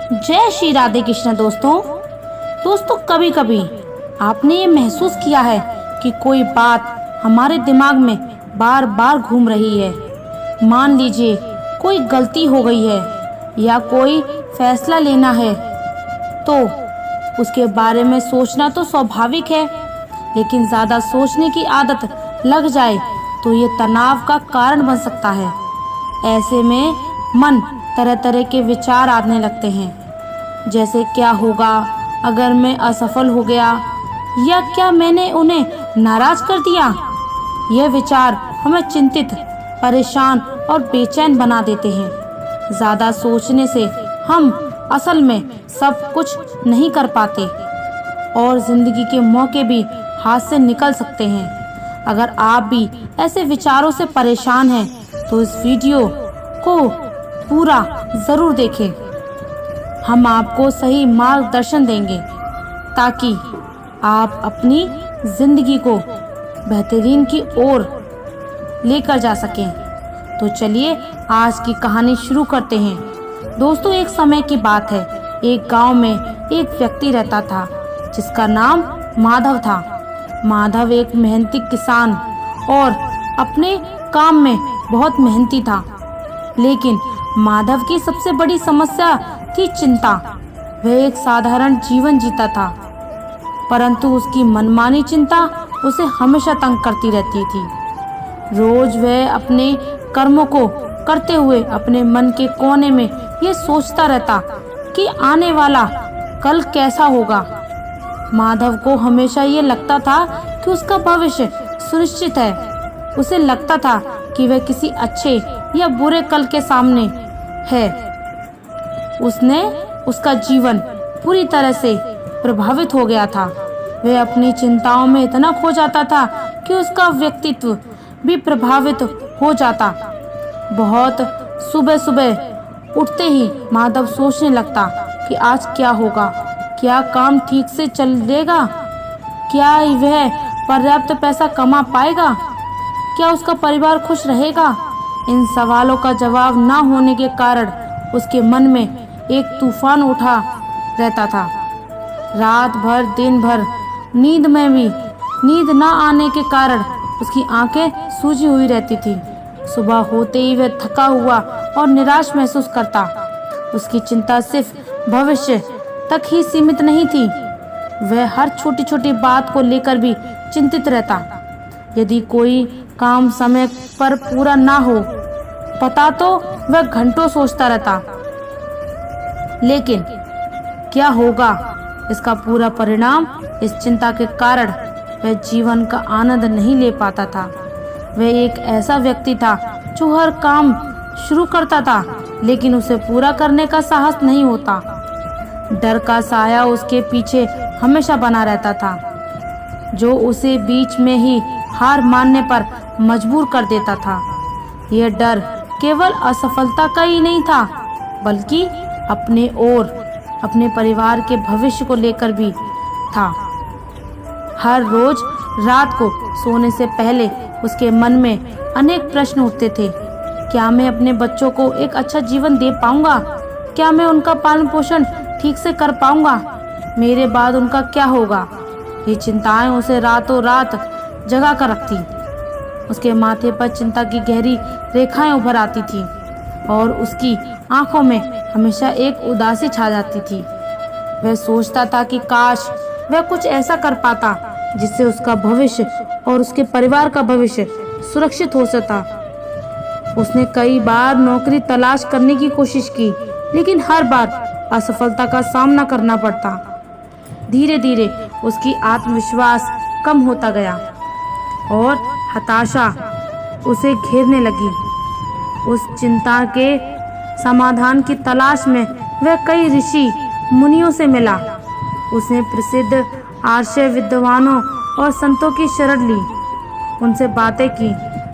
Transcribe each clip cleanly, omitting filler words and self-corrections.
जय श्री राधे कृष्ण दोस्तों कभी कभी आपने ये महसूस किया है कि कोई बात हमारे दिमाग में बार बार घूम रही है। मान लीजिए कोई गलती हो गई है या कोई फैसला लेना है, तो उसके बारे में सोचना तो स्वाभाविक है, लेकिन ज़्यादा सोचने की आदत लग जाए तो ये तनाव का कारण बन सकता है। ऐसे में मन तरह तरह के विचार आने लगते हैं, जैसे क्या होगा अगर मैं असफल हो गया, या क्या मैंने उन्हें नाराज कर दिया। यह विचार हमें चिंतित, परेशान और बेचैन बना देते हैं। ज़्यादा सोचने से हम असल में सब कुछ नहीं कर पाते और ज़िंदगी के मौके भी हाथ से निकल सकते हैं। अगर आप भी ऐसे विचारों से परेशान हैं तो इस वीडियो को पूरा ज़रूर देखें। हम आपको सही मार्गदर्शन देंगे ताकि आप अपनी ज़िंदगी को बेहतरीन की ओर लेकर जा सकें। तो चलिए आज की कहानी शुरू करते हैं। दोस्तों, एक समय की बात है। एक गांव में एक व्यक्ति रहता था जिसका नाम माधव था। माधव एक मेहनती किसान और अपने काम में बहुत मेहनती था, लेकिन माधव की सबसे बड़ी समस्या थी चिंता। वह एक साधारण जीवन जीता था, परंतु उसकी मनमानी चिंता उसे हमेशा तंग करती रहती थी। रोज वह अपने कर्मों को करते हुए अपने मन के कोने में ये सोचता रहता कि आने वाला कल कैसा होगा। माधव को हमेशा ये लगता था कि उसका भविष्य सुनिश्चित है। उसे लगता था कि वह किसी अच्छे या बुरे कल के सामने है। उसका जीवन पूरी तरह से प्रभावित हो गया था। वह अपनी चिंताओं में इतना खो जाता था कि उसका व्यक्तित्व भी प्रभावित हो जाता। बहुत सुबह सुबह उठते ही माधव सोचने लगता कि आज क्या होगा, क्या काम ठीक से चलेगा, क्या वह पर्याप्त पैसा कमा पाएगा, क्या उसका परिवार खुश रहेगा। इन सवालों का जवाब ना होने के कारण उसके मन में एक तूफान उठा रहता था। रात भर दिन भर नींद में भी नींद ना आने के कारण उसकी आंखें सूजी हुई रहती थी। सुबह होते ही वह थका हुआ और निराश महसूस करता। उसकी चिंता सिर्फ भविष्य तक ही सीमित नहीं थी, वह हर छोटी छोटी बात को लेकर भी चिंतित रहता। यदि कोई काम समय पर पूरा ना हो पता तो वह घंटों सोचता रहता, लेकिन क्या होगा इसका पूरा परिणाम। इस चिंता के कारण वह जीवन का आनंद नहीं ले पाता था। वह एक ऐसा व्यक्ति था जो हर काम शुरू करता था, लेकिन उसे पूरा करने का साहस नहीं होता। डर का साया उसके पीछे हमेशा बना रहता था, जो उसे बीच में ही हार मानने पर मजबूर कर देता था। यह डर केवल असफलता का ही नहीं था, बल्कि अपने और अपने परिवार के भविष्य को लेकर भी था। हर रोज रात को सोने से पहले उसके मन में अनेक प्रश्न उठते थे। क्या मैं अपने बच्चों को एक अच्छा जीवन दे पाऊंगा? क्या मैं उनका पालन पोषण ठीक से कर पाऊंगा? मेरे बाद उनका क्या होगा? ये चिंताएं उसे रातों रात जगा कर रखती। उसके माथे पर चिंता की गहरी रेखाएं उभर आती थी और उसकी आंखों में हमेशा एक उदासी छा जाती थी। वह सोचता था कि काश वह कुछ ऐसा कर पाता जिससे उसका भविष्य और उसके परिवार का भविष्य सुरक्षित हो सकता। उसने कई बार नौकरी तलाश करने की कोशिश की, लेकिन हर बार असफलता का सामना करना पड़ता। धीरे धीरे उसकी आत्मविश्वास कम होता गया और हताशा उसे घेरने लगी। उस चिंता के समाधान की तलाश में वह कई ऋषि मुनियों से मिला। उसने प्रसिद्ध आर्य विद्वानों और संतों की शरण ली, उनसे बातें की,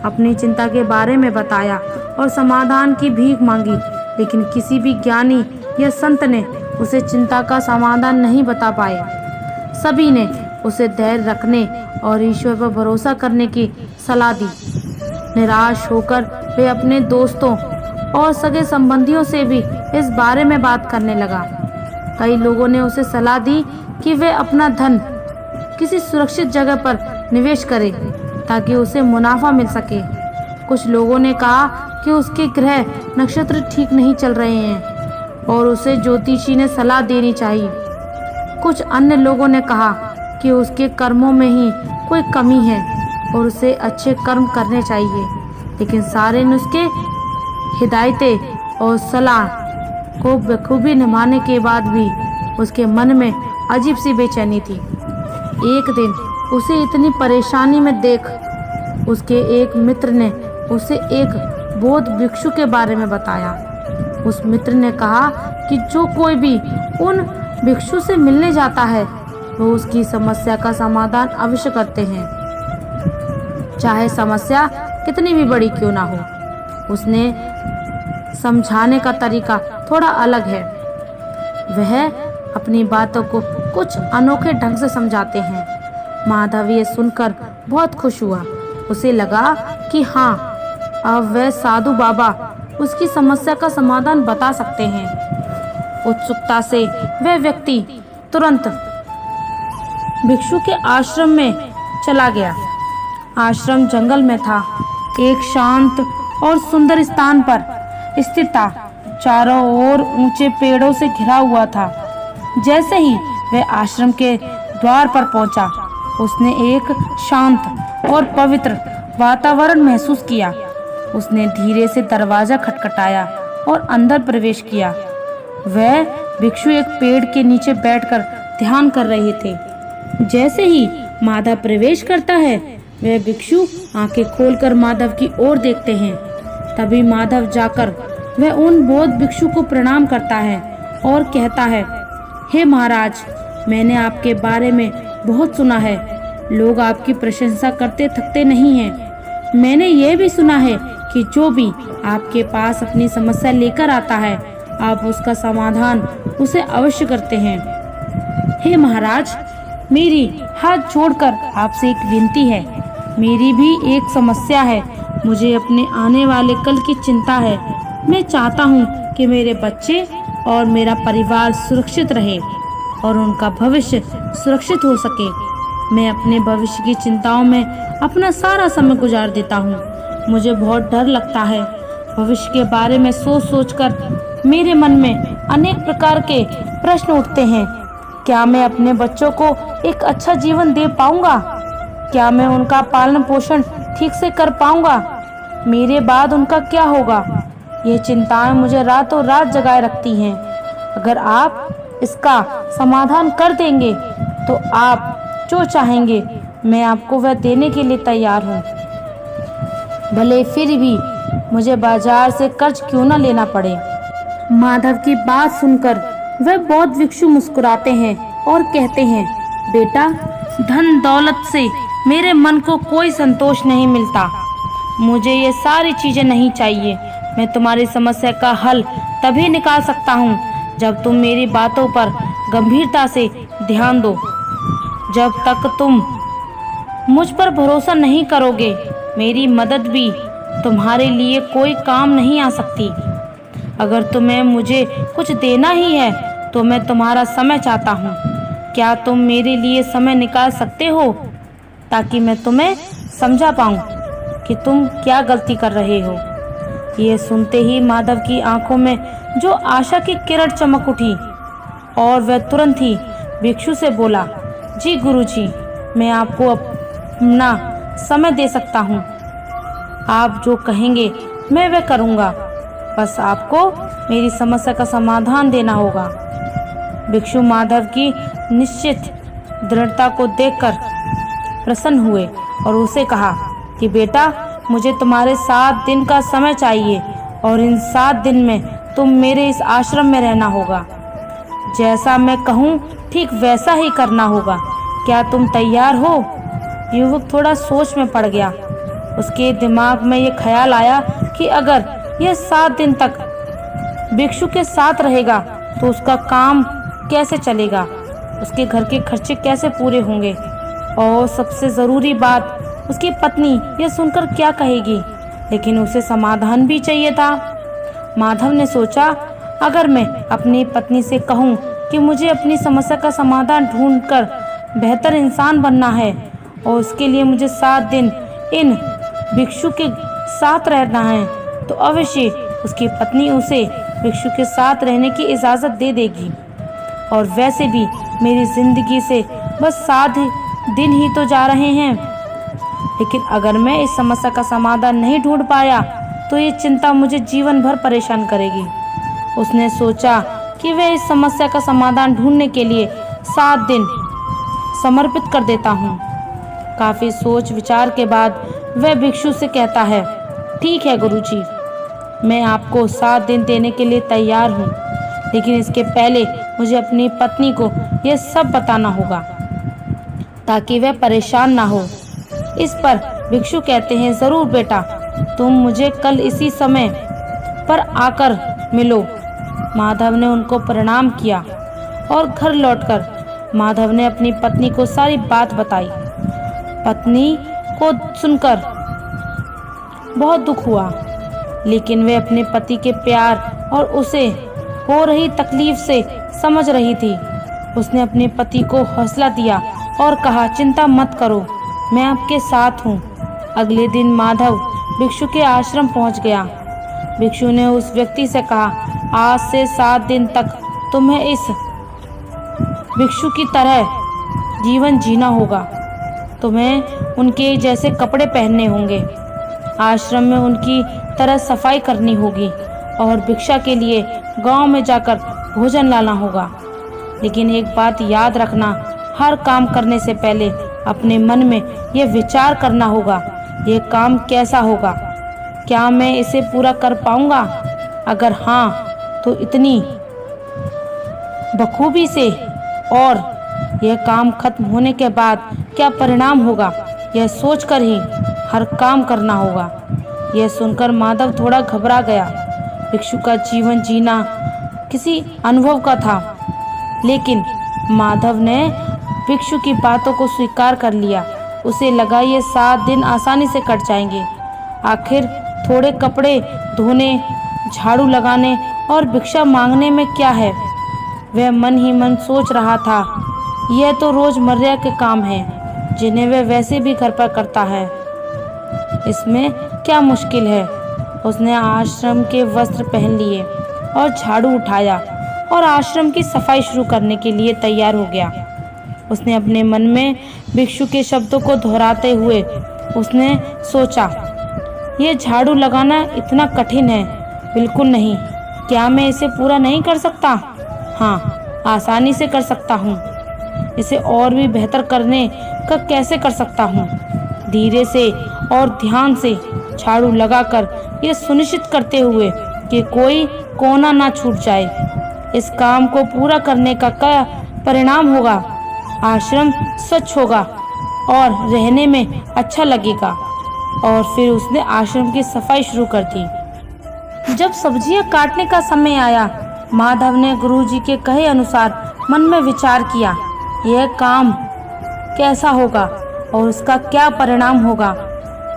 अपनी चिंता के बारे में बताया और समाधान की भीख मांगी, लेकिन किसी भी ज्ञानी या संत ने उसे चिंता का समाधान नहीं बता पाए। सभी ने उसे धैर्य रखने और ईश्वर पर भरोसा करने की सलाह दी। निराश होकर वे अपने दोस्तों और सगे संबंधियों से भी इस बारे में बात करने लगा। कई लोगों ने उसे सलाह दी कि वह अपना धन किसी सुरक्षित जगह पर निवेश करे ताकि उसे मुनाफा मिल सके। कुछ लोगों ने कहा कि उसके ग्रह नक्षत्र ठीक नहीं चल रहे हैं और उसे ज्योतिषी ने सलाह देनी चाहिए। कुछ अन्य लोगों ने कहा कि उसके कर्मों में ही कोई कमी है और उसे अच्छे कर्म करने चाहिए। लेकिन सारे नुस्खे, हिदायतें और सलाह को बखूबी निभाने के बाद भी उसके मन में अजीब सी बेचैनी थी। एक दिन उसे इतनी परेशानी में देख उसके एक मित्र ने उसे एक बौद्ध भिक्षु के बारे में बताया। उस मित्र ने कहा कि जो कोई भी उन भिक्षु से मिलने जाता है वो उसकी समस्या का समाधान अवश्य करते हैं, चाहे समस्या कितनी भी बड़ी क्यों ना हो। उसने समझाने का तरीका थोड़ा अलग है। वह अपनी बातों को कुछ अनोखे ढंग से समझाते हैं। माधव ये सुनकर बहुत खुश हुआ। उसे लगा कि हाँ, अब वह साधु बाबा उसकी समस्या का समाधान बता सकते हैं। उत्सुकता से वह व्यक्ति तुरंत भिक्षु के आश्रम में चला गया। आश्रम जंगल में था, एक शांत और सुंदर स्थान पर स्थित था। चारों ओर ऊंचे पेड़ों से घिरा हुआ था। जैसे ही वह आश्रम के द्वार पर पहुंचा, उसने एक शांत और पवित्र वातावरण महसूस किया। उसने धीरे से दरवाजा खटखटाया और अंदर प्रवेश किया। वह भिक्षु एक पेड़ के नीचे बैठकर ध्यान कर रहे थे। जैसे ही माधव प्रवेश करता है, वह भिक्षु आंखें खोलकर माधव की ओर देखते हैं। तभी माधव जाकर वह उन बौद्ध भिक्षु को प्रणाम करता है और कहता है, हे महाराज, मैंने आपके बारे में बहुत सुना है। लोग आपकी प्रशंसा करते थकते नहीं हैं। मैंने यह भी सुना है कि जो भी आपके पास अपनी समस्या लेकर आता है, आप उसका समाधान उसे अवश्य करते हैं। हे महाराज, मेरी हाथ जोड़कर आपसे एक विनती है। मेरी भी एक समस्या है। मुझे अपने आने वाले कल की चिंता है। मैं चाहता हूँ कि मेरे बच्चे और मेरा परिवार सुरक्षित रहे और उनका भविष्य सुरक्षित हो सके। मैं अपने भविष्य की चिंताओं में अपना सारा समय गुजार देता हूँ। मुझे बहुत डर लगता है। भविष्य के बारे में सोच सोचकर मेरे मन में अनेक प्रकार के प्रश्न उठते हैं। क्या मैं अपने बच्चों को एक अच्छा जीवन दे पाऊंगा? क्या मैं उनका पालन पोषण ठीक से कर पाऊंगा? मेरे बाद उनका क्या होगा? ये चिंताएं मुझे रातों रात जगाए रखती हैं। अगर आप इसका समाधान कर देंगे तो आप जो चाहेंगे मैं आपको वह देने के लिए तैयार हूँ। भले फिर भी मुझे बाजार से कर्ज क्यों न लेना पड़े। माधव की बात सुनकर वह बौद्ध भिक्षु मुस्कुराते हैं और कहते हैं, बेटा, धन दौलत से मेरे मन को कोई संतोष नहीं मिलता। मुझे ये सारी चीजें नहीं चाहिए। मैं तुम्हारी समस्या का हल तभी निकाल सकता हूँ जब तुम मेरी बातों पर गंभीरता से ध्यान दो। जब तक तुम मुझ पर भरोसा नहीं करोगे, मेरी मदद भी तुम्हारे लिए कोई काम नहीं आ सकती। अगर तुम्हें मुझे कुछ देना ही है तो मैं तुम्हारा समय चाहता हूँ। क्या तुम मेरे लिए समय निकाल सकते हो ताकि मैं तुम्हें समझा पाऊँ कि तुम क्या गलती कर रहे हो? ये सुनते ही माधव की आंखों में जो आशा की किरण चमक उठी और वह तुरंत ही भिक्षु से बोला, जी गुरुजी, मैं आपको अपना समय दे सकता हूँ। आप जो कहेंगे मैं वह करूँगा। बस आपको मेरी समस्या का समाधान देना होगा। भिक्षु माधव की निश्चित दृढ़ता को देखकर प्रसन्न हुए और उसे कहा कि बेटा, मुझे तुम्हारे 7 दिन का समय चाहिए और इन 7 दिन में तुम मेरे इस आश्रम में रहना होगा। जैसा मैं कहूँ ठीक वैसा ही करना होगा। क्या तुम तैयार हो? युवक थोड़ा सोच में पड़ गया। उसके दिमाग में ये ख्याल आया कि अगर यह 7 दिन तक भिक्षु के साथ रहेगा तो उसका काम कैसे चलेगा, उसके घर के खर्चे कैसे पूरे होंगे और सबसे ज़रूरी बात, उसकी पत्नी यह सुनकर क्या कहेगी। लेकिन उसे समाधान भी चाहिए था। माधव ने सोचा, अगर मैं अपनी पत्नी से कहूँ कि मुझे अपनी समस्या का समाधान ढूंढकर बेहतर इंसान बनना है और उसके लिए मुझे 7 दिन इन भिक्षु के साथ रहना है, तो अवश्य उसकी पत्नी उसे भिक्षु के साथ रहने की इजाज़त दे देगी। और वैसे भी मेरी ज़िंदगी से बस 7 दिन ही तो जा रहे हैं, लेकिन अगर मैं इस समस्या का समाधान नहीं ढूंढ पाया तो ये चिंता मुझे जीवन भर परेशान करेगी। उसने सोचा कि वह इस समस्या का समाधान ढूंढने के लिए 7 दिन समर्पित कर देता हूँ। काफ़ी सोच विचार के बाद वह भिक्षु से कहता है, ठीक है गुरुजी, मैं आपको 7 दिन देने के लिए तैयार हूँ, लेकिन इसके पहले मुझे अपनी पत्नी को यह सब बताना होगा ताकि वह परेशान ना हो। इस पर भिक्षु कहते हैं, ज़रूर बेटा, तुम मुझे कल इसी समय पर आकर मिलो। माधव ने उनको प्रणाम किया और घर लौटकर माधव ने अपनी पत्नी को सारी बात बताई। पत्नी को सुनकर बहुत दुख हुआ, लेकिन वे अपने पति के प्यार और उसे हो रही तकलीफ से समझ रही थी। उसने अपने पति को हौसला दिया और कहा, चिंता मत करो, मैं आपके साथ हूँ। अगले दिन माधव भिक्षु के आश्रम पहुँच गया। भिक्षु ने उस व्यक्ति से कहा, आज से 7 दिन तक तुम्हें इस भिक्षु की तरह जीवन जीना होगा। तुम्हें उनके जैसे कपड़े पहनने होंगे, आश्रम में उनकी तरह सफाई करनी होगी और भिक्षा के लिए गांव में जाकर भोजन लाना होगा। लेकिन एक बात याद रखना, हर काम करने से पहले अपने मन में यह विचार करना होगा, यह काम कैसा होगा, क्या मैं इसे पूरा कर पाऊंगा? अगर हाँ, तो इतनी बखूबी से, और यह काम खत्म होने के बाद क्या परिणाम होगा, यह सोचकर ही हर काम करना होगा। यह सुनकर माधव थोड़ा घबरा गया। भिक्षु का जीवन जीना किसी अनुभव का था, लेकिन माधव ने भिक्षु की बातों को स्वीकार कर लिया। उसे लगा ये 7 दिन आसानी से कट जाएंगे। आखिर थोड़े कपड़े धोने, झाड़ू लगाने और भिक्षा मांगने में क्या है? वह मन ही मन सोच रहा था, यह तो रोजमर्रा के काम हैं जिन्हें वह वैसे भी घर पर करता है, इसमें क्या मुश्किल है। उसने आश्रम के वस्त्र पहन लिए और झाड़ू उठाया और आश्रम की सफाई शुरू करने के लिए तैयार हो गया। उसने अपने मन में भिक्षु के शब्दों को दोहराते हुए उसने सोचा, यह झाड़ू लगाना इतना कठिन है? बिल्कुल नहीं। क्या मैं इसे पूरा नहीं कर सकता? हाँ, आसानी से कर सकता हूँ। इसे और भी बेहतर करने का कैसे कर सकता हूँ? धीरे से और ध्यान से झाड़ू लगाकर यह सुनिश्चित करते हुए कि कोई कोना ना छूट जाए। इस काम को पूरा करने का क्या परिणाम होगा? आश्रम स्वच्छ होगा और रहने में अच्छा लगेगा। और फिर उसने आश्रम की सफाई शुरू कर दी। जब सब्जियां काटने का समय आया, माधव ने गुरुजी के कहे अनुसार मन में विचार किया, यह काम कैसा होगा और उसका क्या परिणाम होगा।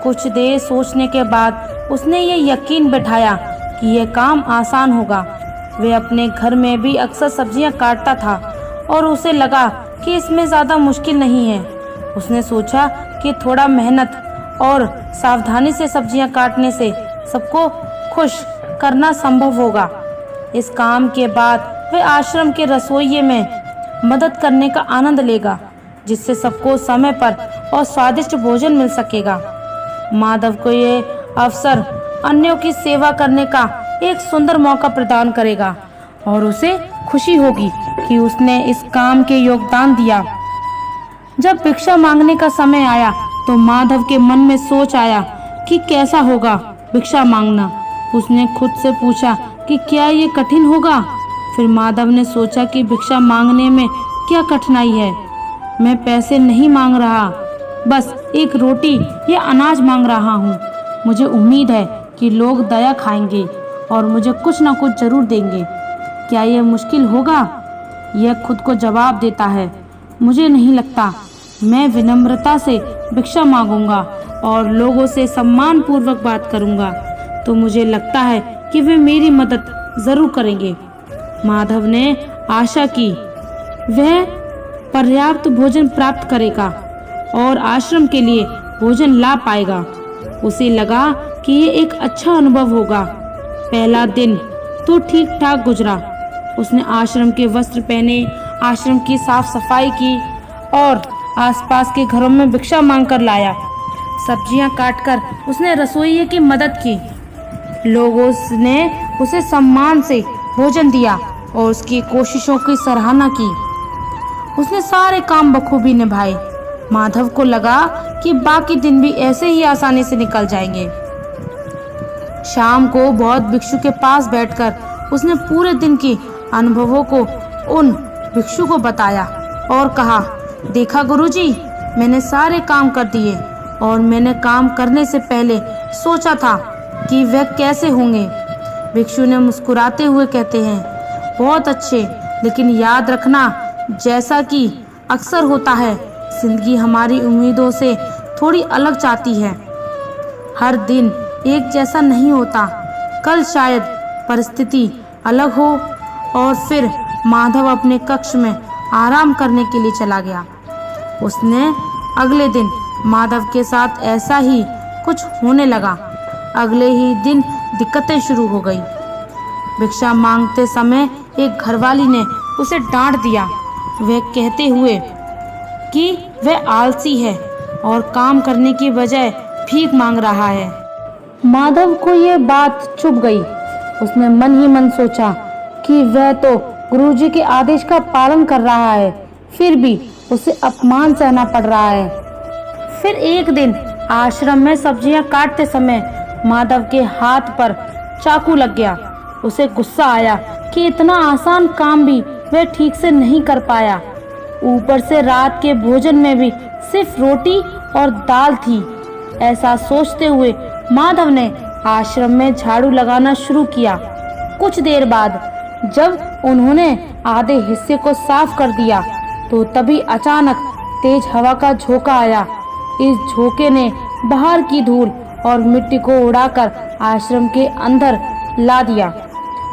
कुछ देर सोचने के बाद उसने ये यकीन बैठाया कि यह काम आसान होगा। वह अपने घर में भी अक्सर सब्जियां काटता था और उसे लगा कि इसमें ज़्यादा मुश्किल नहीं है। उसने सोचा कि थोड़ा मेहनत और सावधानी से सब्जियां काटने से सबको खुश करना संभव होगा। इस काम के बाद वह आश्रम के रसोइये में मदद करने का आनंद लेगा, जिससे सबको समय पर और स्वादिष्ट भोजन मिल सकेगा। माधव को यह अवसर अन्यों की सेवा करने का एक सुंदर मौका प्रदान करेगा और उसे खुशी होगी कि उसने इस काम के योगदान दिया। जब भिक्षा मांगने का समय आया तो माधव के मन में सोच आया कि कैसा होगा भिक्षा मांगना। उसने खुद से पूछा कि क्या ये कठिन होगा? फिर माधव ने सोचा कि भिक्षा मांगने में क्या कठिनाई है। मैं पैसे नहीं मांग रहा, बस एक रोटी या अनाज मांग रहा हूँ। मुझे उम्मीद है कि लोग दया खाएंगे और मुझे कुछ ना कुछ जरूर देंगे। क्या यह मुश्किल होगा? यह खुद को जवाब देता है, मुझे नहीं लगता। मैं विनम्रता से भिक्षा मांगूंगा और लोगों से सम्मान पूर्वक बात करूंगा, तो मुझे लगता है कि वे मेरी मदद जरूर करेंगे। माधव ने आशा की वह पर्याप्त भोजन प्राप्त करेगा और आश्रम के लिए भोजन ला पाएगा। उसे लगा कि ये एक अच्छा अनुभव होगा। पहला दिन तो ठीक ठाक गुजरा। उसने आश्रम के वस्त्र पहने, आश्रम की साफ सफाई की और आसपास के घरों में भिक्षा मांगकर लाया। सब्जियां काटकर उसने रसोइये की मदद की। लोगों ने उसे सम्मान से भोजन दिया और उसकी कोशिशों की सराहना की। उसने सारे काम बखूबी निभाए। माधव को लगा कि बाकी दिन भी ऐसे ही आसानी से निकल जाएंगे। शाम को बौद्ध भिक्षु के पास बैठकर उसने पूरे दिन के अनुभवों को उन भिक्षु को बताया और कहा, देखा गुरुजी, मैंने सारे काम कर दिए और मैंने काम करने से पहले सोचा था कि वह कैसे होंगे। भिक्षु ने मुस्कुराते हुए कहते हैं, बहुत अच्छे, लेकिन याद रखना, जैसा कि अक्सर होता है, जिंदगी हमारी उम्मीदों से थोड़ी अलग जाती है। हर दिन एक जैसा नहीं होता। कल शायद परिस्थिति अलग हो। और फिर माधव अपने कक्ष में आराम करने के लिए चला गया। उसने अगले दिन माधव के साथ ऐसा ही कुछ होने लगा। अगले ही दिन दिक्कतें शुरू हो गई। भिक्षा मांगते समय एक घरवाली ने उसे डांट दिया, वह कहते हुए कि वह आलसी है और काम करने की बजाय भीख मांग रहा है। माधव को यह बात चुभ गई। उसने मन ही मन सोचा कि वह तो गुरुजी के आदेश का पालन कर रहा है, फिर भी उसे अपमान सहना पड़ रहा है। फिर एक दिन आश्रम में सब्जियां काटते समय माधव के हाथ पर चाकू लग गया। उसे गुस्सा आया कि इतना आसान काम भी वह ठीक से नहीं कर पाया। ऊपर से रात के भोजन में भी सिर्फ रोटी और दाल थी। ऐसा सोचते हुए माधव ने आश्रम में झाड़ू लगाना शुरू किया। कुछ देर बाद जब उन्होंने आधे हिस्से को साफ कर दिया तो तभी अचानक तेज हवा का झोंका आया। इस झोंके ने बाहर की धूल और मिट्टी को उड़ाकर आश्रम के अंदर ला दिया,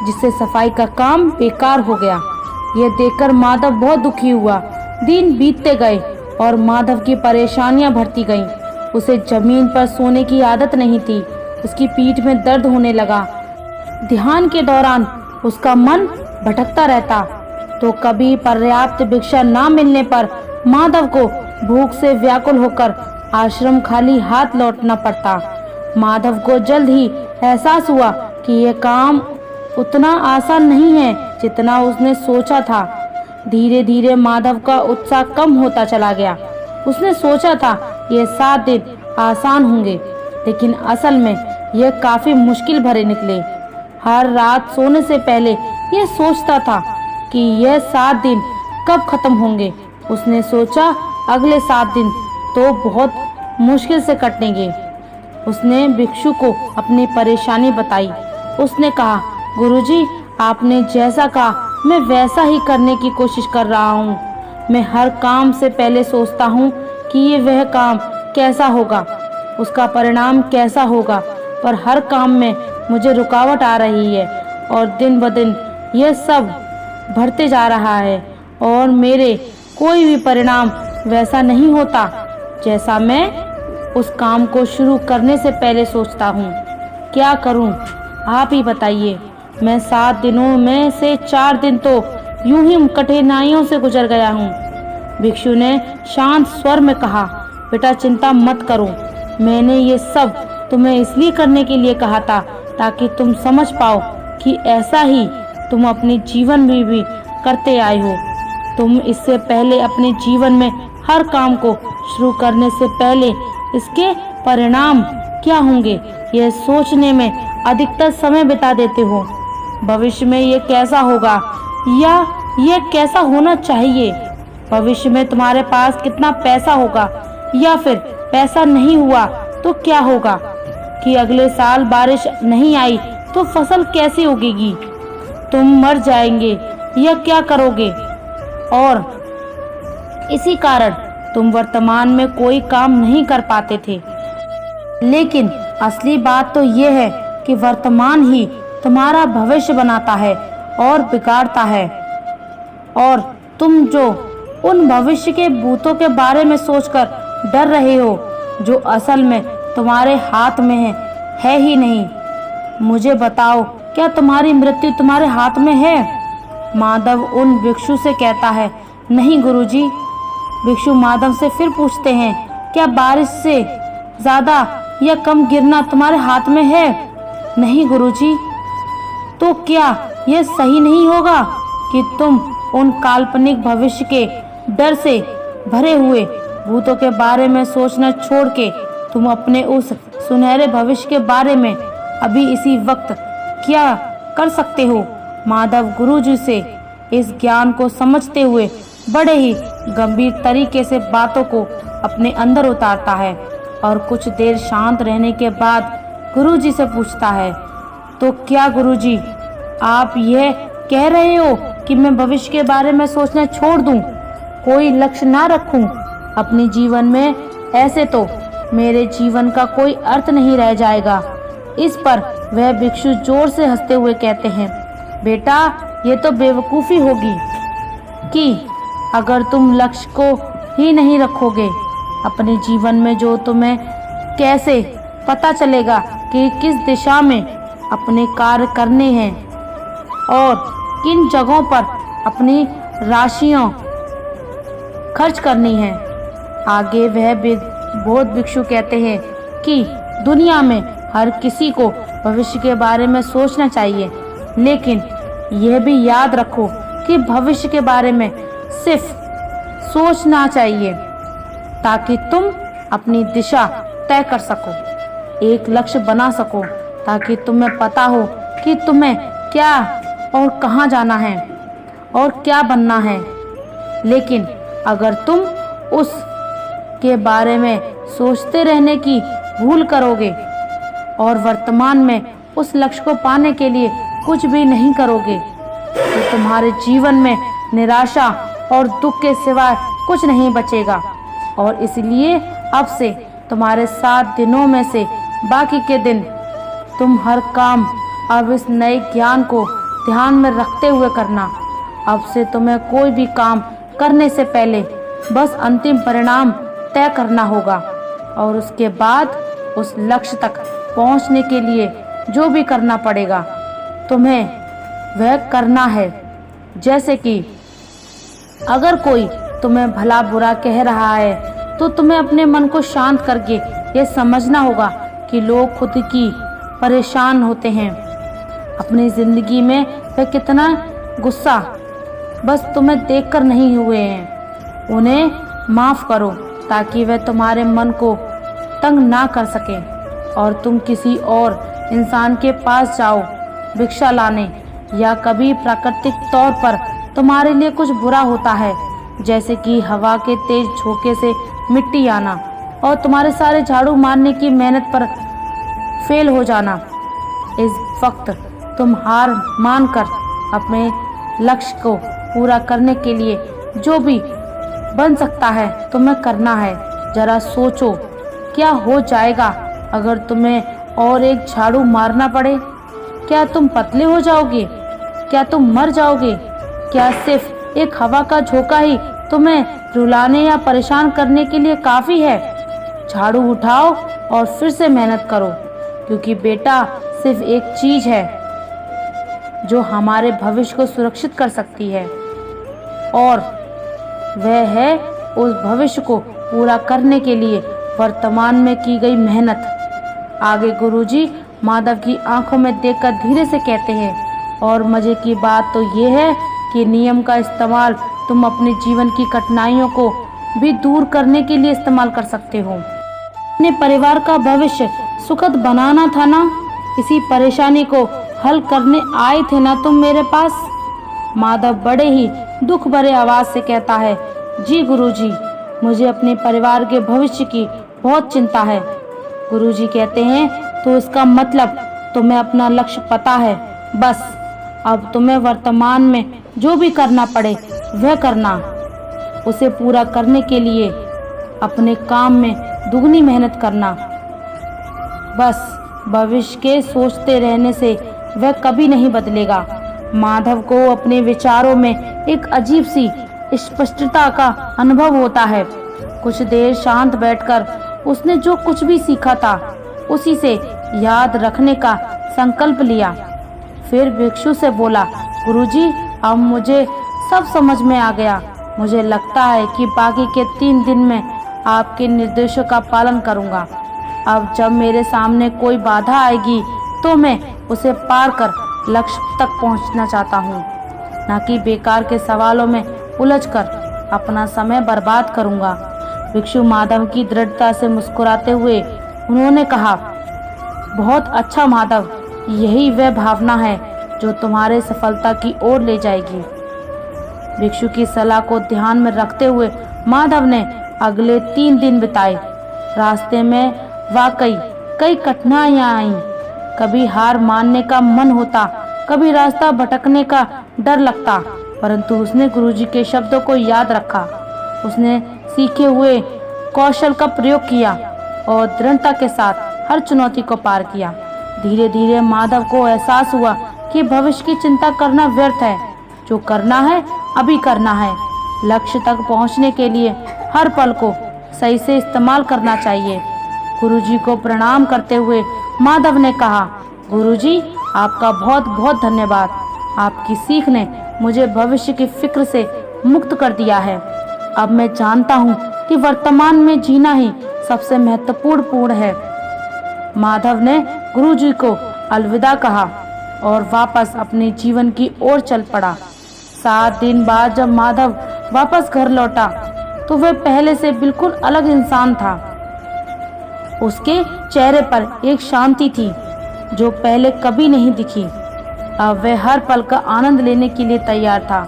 जिससे सफाई का काम बेकार हो गया। यह देखकर माधव बहुत दुखी हुआ। दिन बीतते गए और माधव की परेशानियां बढ़ती गईं। उसे जमीन पर सोने की आदत नहीं थी। उसकी पीठ में दर्द होने लगा। ध्यान के दौरान उसका मन भटकता रहता। तो कभी पर्याप्त भिक्षा न मिलने पर माधव को भूख से व्याकुल होकर आश्रम खाली हाथ लौटना पड़ता। माधव को जल्द ही एहसास हुआ कि यह काम उतना आसान नहीं है जितना उसने सोचा था। धीरे धीरे माधव का उत्साह कम होता चला गया। उसने सोचा था ये 7 दिन आसान होंगे, लेकिन असल में यह काफी मुश्किल भरे निकले। हर रात सोने से पहले यह सोचता था कि यह 7 दिन कब खत्म होंगे। उसने सोचा अगले 7 दिन तो बहुत मुश्किल से कटेंगे। उसने भिक्षु को अपनी परेशानी बताई। उसने कहा, गुरुजी, आपने जैसा कहा मैं वैसा ही करने की कोशिश कर रहा हूँ। मैं हर काम से पहले सोचता हूँ कि ये वह काम कैसा होगा, उसका परिणाम कैसा होगा, पर हर काम में मुझे रुकावट आ रही है और दिन ब दिन यह सब बढ़ते जा रहा है और मेरे कोई भी परिणाम वैसा नहीं होता जैसा मैं उस काम को शुरू करने से पहले सोचता हूँ। क्या करूँ, आप ही बताइए। मैं 7 दिनों में से 4 दिन तो यूं ही कठिनाइयों से गुजर गया हूँ। भिक्षु ने शांत स्वर में कहा, बेटा चिंता मत करो। मैंने ये सब तुम्हें इसलिए करने के लिए कहा था ताकि तुम समझ पाओ कि ऐसा ही तुम अपने जीवन में भी करते आए हो। तुम इससे पहले अपने जीवन में हर काम को शुरू करने से पहले इसके परिणाम क्या होंगे यह सोचने में अधिकतर समय बिता देते हो। भविष्य में ये कैसा होगा या यह कैसा होना चाहिए, भविष्य में तुम्हारे पास कितना पैसा होगा या फिर पैसा नहीं हुआ तो क्या होगा, कि अगले साल बारिश नहीं आई तो फसल कैसे उगेगी, तुम मर जाएंगे या क्या करोगे। और इसी कारण तुम वर्तमान में कोई काम नहीं कर पाते थे। लेकिन असली बात तो यह है कि वर्तमान ही तुम्हारा भविष्य बनाता है और बिगाड़ता है। और तुम जो उन भविष्य के भूतों के बारे में सोचकर डर रहे हो जो असल में तुम्हारे हाथ में है ही नहीं। मुझे बताओ, क्या तुम्हारी मृत्यु तुम्हारे हाथ में है? माधव उन भिक्षु से कहता है, नहीं गुरुजी। भिक्षु माधव से फिर पूछते हैं, क्या बारिश से ज्यादा या कम गिरना तुम्हारे हाथ में है? नहीं गुरुजी। तो क्या यह सही नहीं होगा कि तुम उन काल्पनिक भविष्य के डर से भरे हुए भूतों के बारे में सोचना छोड़ के तुम अपने उस सुनहरे भविष्य के बारे में अभी इसी वक्त क्या कर सकते हो? माधव गुरुजी से इस ज्ञान को समझते हुए बड़े ही गंभीर तरीके से बातों को अपने अंदर उतारता है और कुछ देर शांत रहने के बाद गुरुजी से पूछता है, तो क्या गुरुजी आप यह कह रहे हो कि मैं भविष्य के बारे में सोचना छोड़ दूं, कोई लक्ष्य ना रखूं अपने जीवन में? ऐसे तो मेरे जीवन का कोई अर्थ नहीं रह जाएगा। इस पर वह भिक्षु जोर से हंसते हुए कहते हैं, बेटा ये तो बेवकूफ़ी होगी कि अगर तुम लक्ष्य को ही नहीं रखोगे अपने जीवन में, जो तुम्हें कैसे पता चलेगा कि किस दिशा में अपने कार्य करने हैं और किन जगहों पर अपनी राशियां खर्च करनी है। आगे वह बौद्ध भिक्षु कहते हैं कि दुनिया में हर किसी को भविष्य के बारे में सोचना चाहिए, लेकिन यह भी याद रखो कि भविष्य के बारे में सिर्फ सोचना चाहिए ताकि तुम अपनी दिशा तय कर सको, एक लक्ष्य बना सको, ताकि तुम्हें पता हो कि तुम्हें क्या और कहाँ जाना है और क्या बनना है। लेकिन अगर तुम उस के बारे में सोचते रहने की भूल करोगे और वर्तमान में उस लक्ष्य को पाने के लिए कुछ भी नहीं करोगे, तो तुम्हारे जीवन में निराशा और दुख के सिवाय कुछ नहीं बचेगा। और इसलिए अब से तुम्हारे 7 दिनों में से बाकी के दिन तुम हर काम अब इस नए ज्ञान को ध्यान में रखते हुए करना। अब से तुम्हें कोई भी काम करने से पहले बस अंतिम परिणाम तय करना होगा और उसके बाद उस लक्ष्य तक पहुंचने के लिए जो भी करना पड़ेगा तुम्हें वह करना है। जैसे कि अगर कोई तुम्हें भला बुरा कह रहा है तो तुम्हें अपने मन को शांत करके ये समझना होगा कि लोग खुद की परेशान होते हैं अपनी ज़िंदगी में, वह कितना गुस्सा बस तुम्हें देखकर नहीं हुए हैं। उन्हें माफ़ करो ताकि वह तुम्हारे मन को तंग ना कर सके और तुम किसी और इंसान के पास जाओ भिक्षा लाने, या कभी प्राकृतिक तौर पर तुम्हारे लिए कुछ बुरा होता है जैसे कि हवा के तेज झोंके से मिट्टी आना और तुम्हारे सारे झाड़ू मारने की मेहनत पर फेल हो जाना। इस वक्त तुम हार मानकर अपने लक्ष्य को पूरा करने के लिए जो भी बन सकता है तुम्हें करना है। जरा सोचो क्या हो जाएगा अगर तुम्हें और एक झाड़ू मारना पड़े? क्या तुम पतले हो जाओगे? क्या तुम मर जाओगे? क्या सिर्फ एक हवा का झोंका ही तुम्हें रुलाने या परेशान करने के लिए काफ़ी है? झाड़ू उठाओ और फिर से मेहनत करो, क्योंकि बेटा सिर्फ एक चीज़ है जो हमारे भविष्य को सुरक्षित कर सकती है और वह है उस भविष्य को पूरा करने के लिए वर्तमान में की गई मेहनत। आगे गुरुजी माधव की आंखों में देखकर धीरे से कहते हैं, और मज़े की बात तो ये है कि नियम का इस्तेमाल तुम अपने जीवन की कठिनाइयों को भी दूर करने के लिए इस्तेमाल कर सकते हो। अपने परिवार का भविष्य सुखद बनाना था ना, इसी परेशानी को हल करने आए थे ना तुम मेरे पास? माधव बड़े ही दुख भरे आवाज से कहता है, जी गुरुजी, मुझे अपने परिवार के भविष्य की बहुत चिंता है। गुरुजी कहते हैं, तो इसका मतलब तुम्हें अपना लक्ष्य पता है, बस अब तुम्हें वर्तमान में जो भी करना पड़े वह करना। उसे पूरा करने के लिए अपने काम में दुगनी मेहनत करना। बस भविष्य के सोचते रहने से वह कभी नहीं बदलेगा। माधव को अपने विचारों में एक अजीब सी स्पष्टता का अनुभव होता है। कुछ देर शांत बैठकर उसने जो कुछ भी सीखा था उसी से याद रखने का संकल्प लिया। फिर भिक्षु से बोला, गुरुजी, अब मुझे सब समझ में आ गया। मुझे लगता है कि बाकी के 3 दिन में आपके निर्देशों का पालन करूंगा। अब जब मेरे सामने कोई बाधा आएगी तो मैं उसे पार कर लक्ष्य तक पहुंचना चाहता हूं, न कि बेकार के सवालों में उलझकर अपना समय बर्बाद करूंगा। भिक्षु माधव की दृढ़ता से मुस्कुराते हुए उन्होंने कहा, बहुत अच्छा माधव, यही वह भावना है जो तुम्हारे सफलता की ओर ले जाएगी। भिक्षु की सलाह को ध्यान में रखते हुए माधव ने अगले 3 दिन बिताए। रास्ते में वाकई कई कठिनाइयां आईं। कभी हार मानने का मन होता, कभी रास्ता भटकने का डर लगता, परंतु उसने गुरुजी के शब्दों को याद रखा। उसने सीखे हुए कौशल का प्रयोग किया और दृढ़ता के साथ हर चुनौती को पार किया। धीरे धीरे माधव को एहसास हुआ कि भविष्य की चिंता करना व्यर्थ है। जो करना है अभी करना है। लक्ष्य तक पहुंचने के लिए हर पल को सही से इस्तेमाल करना चाहिए। गुरुजी को प्रणाम करते हुए माधव ने कहा, गुरुजी, आपका बहुत बहुत धन्यवाद। आपकी सीख ने मुझे भविष्य की फिक्र से मुक्त कर दिया है। अब मैं जानता हूँ कि वर्तमान में जीना ही सबसे महत्वपूर्ण है। माधव ने गुरुजी को अलविदा कहा और वापस अपने जीवन की ओर चल पड़ा। 7 दिन बाद जब माधव वापस घर लौटा तो वह पहले से बिल्कुल अलग इंसान था। उसके चेहरे पर एक शांति थी जो पहले कभी नहीं दिखी। अब वह हर पल का आनंद लेने के लिए तैयार था।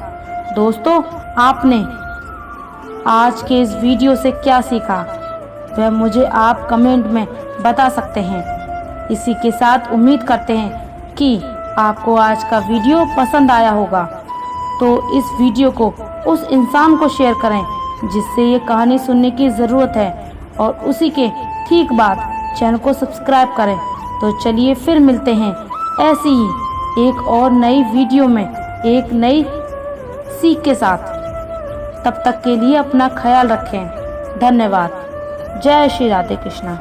दोस्तों, आपने आज के इस वीडियो से क्या सीखा वह मुझे आप कमेंट में बता सकते हैं। इसी के साथ उम्मीद करते हैं कि आपको आज का वीडियो पसंद आया होगा। तो इस वीडियो को उस इंसान को शेयर करें जिससे ये कहानी सुनने की ज़रूरत है, और उसी के ठीक बाद चैनल को सब्सक्राइब करें। तो चलिए फिर मिलते हैं ऐसी ही एक और नई वीडियो में एक नई सीख के साथ। तब तक के लिए अपना ख्याल रखें। धन्यवाद। जय श्री राधे कृष्णा।